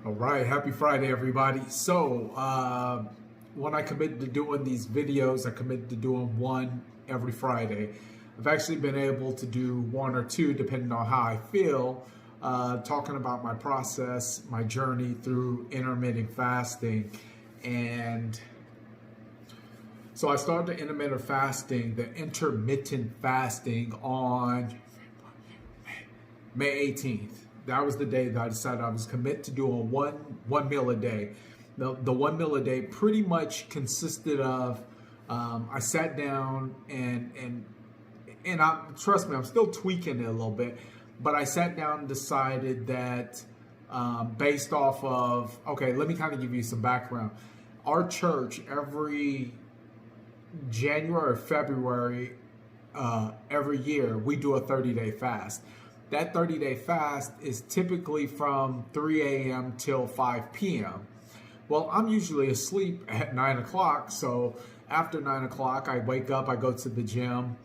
All right, happy Friday, everybody. So, when I committed to doing these videos, I committed to doing one every Friday. I've actually been able to do one or two, depending on how I feel, talking about my process, my journey through intermittent fasting. And so I started the intermittent fasting on May 18th. That was the day that I decided I was committed to doing one meal a day. The one meal a day pretty much consisted of I sat down and trust me, I'm still tweaking it a little bit, but I sat down and decided that based off of, okay, let me kind of give you some background. Our church every January or February every year we do a 30-day fast. That 30-day fast is typically from 3 a.m. till 5 p.m. Well, I'm usually asleep at 9 o'clock, so after 9 o'clock, I wake up, I go to the gym,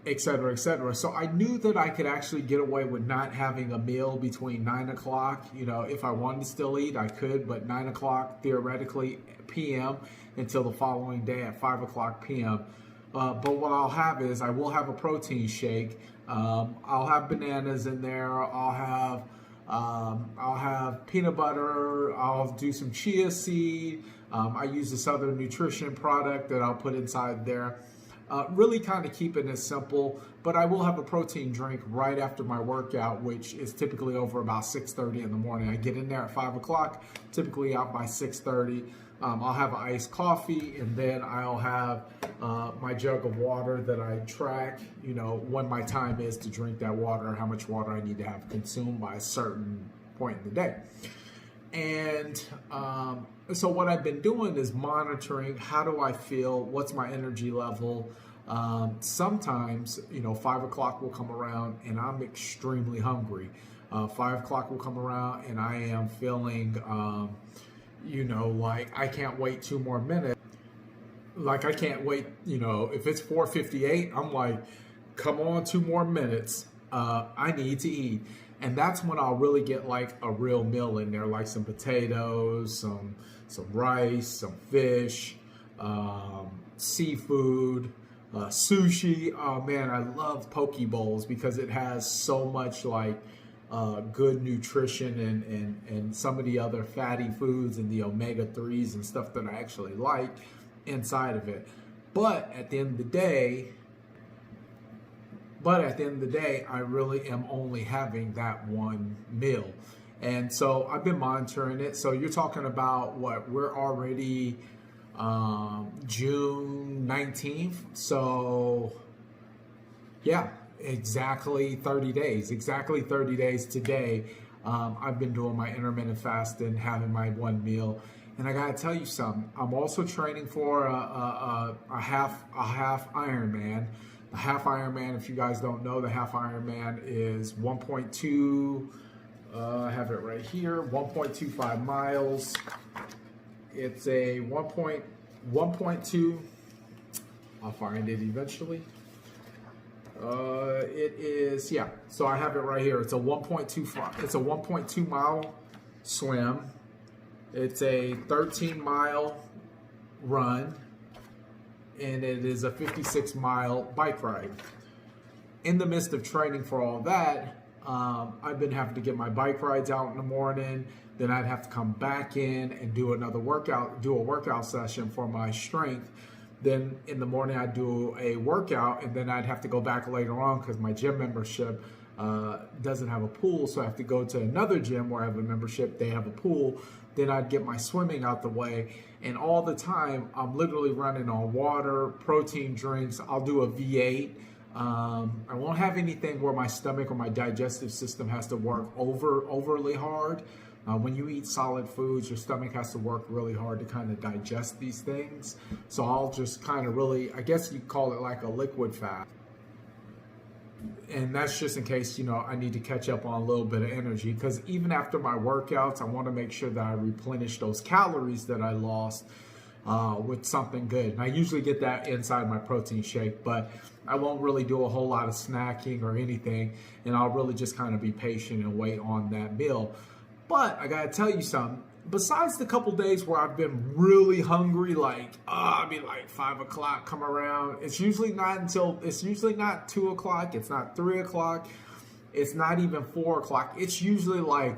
etc., etc. So I knew that I could actually get away with not having a meal between 9 o'clock. You know, if I wanted to still eat, I could, but 9 o'clock, theoretically, p.m. until the following day at 5 o'clock p.m. But what I'll have is I will have a protein shake. I'll have bananas in there. I'll have peanut butter. I'll do some chia seed. I use this other nutrition product that I'll put inside there. Really kind of keeping it simple, but I will have a protein drink right after my workout, which is typically over about 6:30 in the morning. I get in there at 5 o'clock, typically out by 6:30. I'll have an iced coffee, and then I'll have my jug of water that I track, you know, when my time is to drink that water, how much water I need to have consumed by a certain point in the day. And so what I've been doing is monitoring, how do I feel, what's my energy level. Sometimes, you know, 5 o'clock will come around and I'm extremely hungry. 5 o'clock will come around and I am feeling, you know, like I can't wait 2 more minutes. Like I can't wait, you know, if it's 4:58, I'm like, come on, 2 more minutes. I need to eat. And that's when I'll really get like a real meal in there, like some potatoes, some rice, some fish, seafood, sushi. Oh man, I love poke bowls because it has so much like good nutrition and some of the other fatty foods and the omega-3s and stuff that I actually like inside of it. But at the end of the day, I really am only having that one meal. And so I've been monitoring it. So you're talking about what? We're already June 19th. So yeah, exactly 30 days. Exactly 30 days today. I've been doing my intermittent fasting, having my one meal. And I gotta tell you something. I'm also training for a half Ironman. The half Ironman, if you guys don't know, the half Ironman is 1.2. I have it right here. 1.25 miles. It's a 1.2. I'll find it eventually. It is, yeah. So I have it right here. It's a 1.25. It's a 1.2 mile swim. It's a 13-mile run, and it is a 56-mile bike ride. In the midst of training for all that, I've been having to get my bike rides out in the morning. Then I'd have to come back in and do a workout session for my strength. Then in the morning I'd do a workout, and then I'd have to go back later on because my gym membership doesn't have a pool, so I have to go to another gym where I have a membership. They have a pool. Then I'd get my swimming out the way, and all the time I'm literally running on water, protein drinks. I'll do a V8. I won't have anything where my stomach or my digestive system has to work overly hard. When you eat solid foods, your stomach has to work really hard to kind of digest these things. So I'll just kind of really, I guess you call it like a liquid fast. And that's just in case, you know, I need to catch up on a little bit of energy, because even after my workouts, I want to make sure that I replenish those calories that I lost with something good. And I usually get that inside my protein shake, but I won't really do a whole lot of snacking or anything, and I'll really just kind of be patient and wait on that meal. But I gotta tell you something. Besides the couple days where I've been really hungry, like I mean, like 5 o'clock come around. It's usually not 2 o'clock. It's not 3 o'clock. It's not even 4 o'clock. It's usually like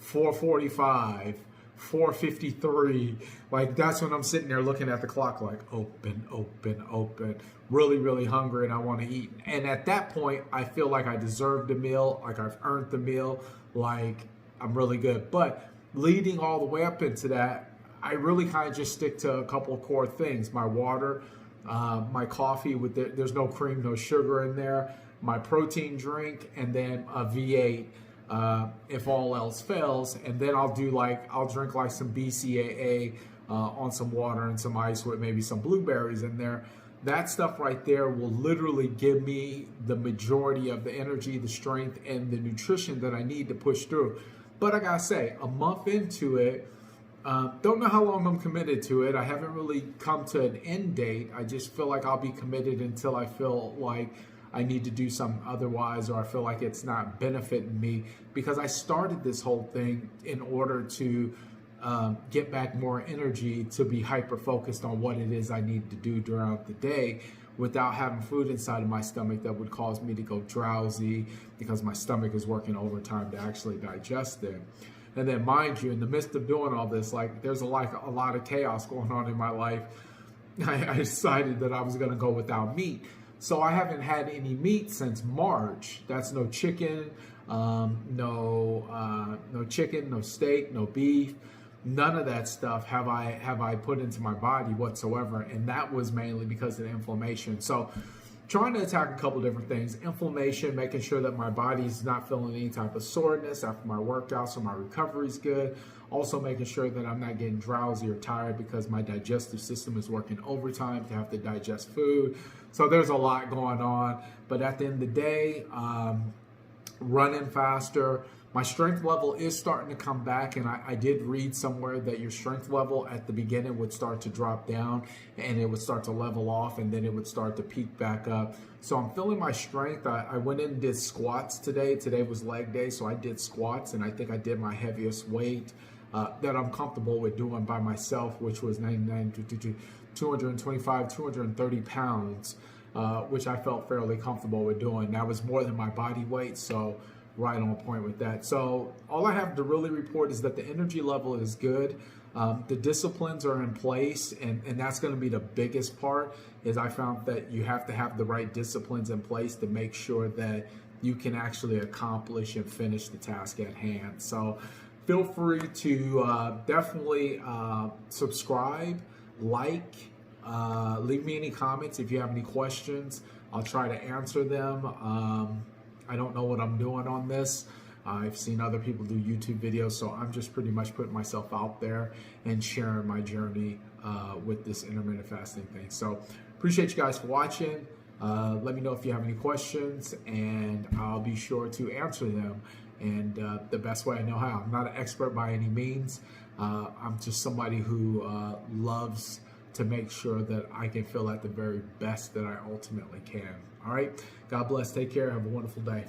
4:45, 4:53. Like that's when I'm sitting there looking at the clock, like open, open, open. Really, really hungry, and I want to eat. And at that point, I feel like I deserve the meal, like I've earned the meal, like I'm really good. But leading all the way up into that, I really kind of just stick to a couple of core things: my water, my coffee with there's no cream, no sugar in there, my protein drink, and then a V8 if all else fails. And then I'll drink like some BCAA on some water and some ice with maybe some blueberries in there. That stuff right there will literally give me the majority of the energy, the strength, and the nutrition that I need to push through. But I gotta say, a month into it, don't know how long I'm committed to it. I haven't really come to an end date. I just feel like I'll be committed until I feel like I need to do something otherwise, or I feel like it's not benefiting me, because I started this whole thing in order to get back more energy to be hyper focused on what it is I need to do throughout the day without having food inside of my stomach that would cause me to go drowsy because my stomach is working overtime to actually digest it. And then mind you, in the midst of doing all this, like there's a lot of chaos going on in my life. I decided that I was going to go without meat. So I haven't had any meat since March. That's no chicken, no chicken, no steak, no beef. None of that stuff have I put into my body whatsoever, and that was mainly because of the inflammation. So trying to attack a couple different things: inflammation, making sure that my body's not feeling any type of soreness after my workout, so my recovery's good. Also making sure that I'm not getting drowsy or tired because my digestive system is working overtime to have to digest food. So there's a lot going on, but at the end of the day, running faster. My strength level is starting to come back, and I did read somewhere that your strength level at the beginning would start to drop down and it would start to level off, and then it would start to peak back up. So I'm feeling my strength. I went in and did squats today. Today was leg day, so I did squats, and I think I did my heaviest weight that I'm comfortable with doing by myself, which was 225, 230 pounds, which I felt fairly comfortable with doing. That was more than my body weight, so right on point with that. So all I have to really report is that the energy level is good. The disciplines are in place, and that's going to be the biggest part. Is I found that you have to have the right disciplines in place to make sure that you can actually accomplish and finish the task at hand. So feel free to definitely subscribe, like, leave me any comments if you have any questions. I'll try to answer them. I don't know what I'm doing on this. I've seen other people do YouTube videos, so I'm just pretty much putting myself out there and sharing my journey with this intermittent fasting thing. So appreciate you guys for watching. Let me know if you have any questions, and I'll be sure to answer them. And the best way I know how. I'm not an expert by any means. I'm just somebody who loves to make sure that I can feel at the very best that I ultimately can. All right. God bless. Take care. Have a wonderful day.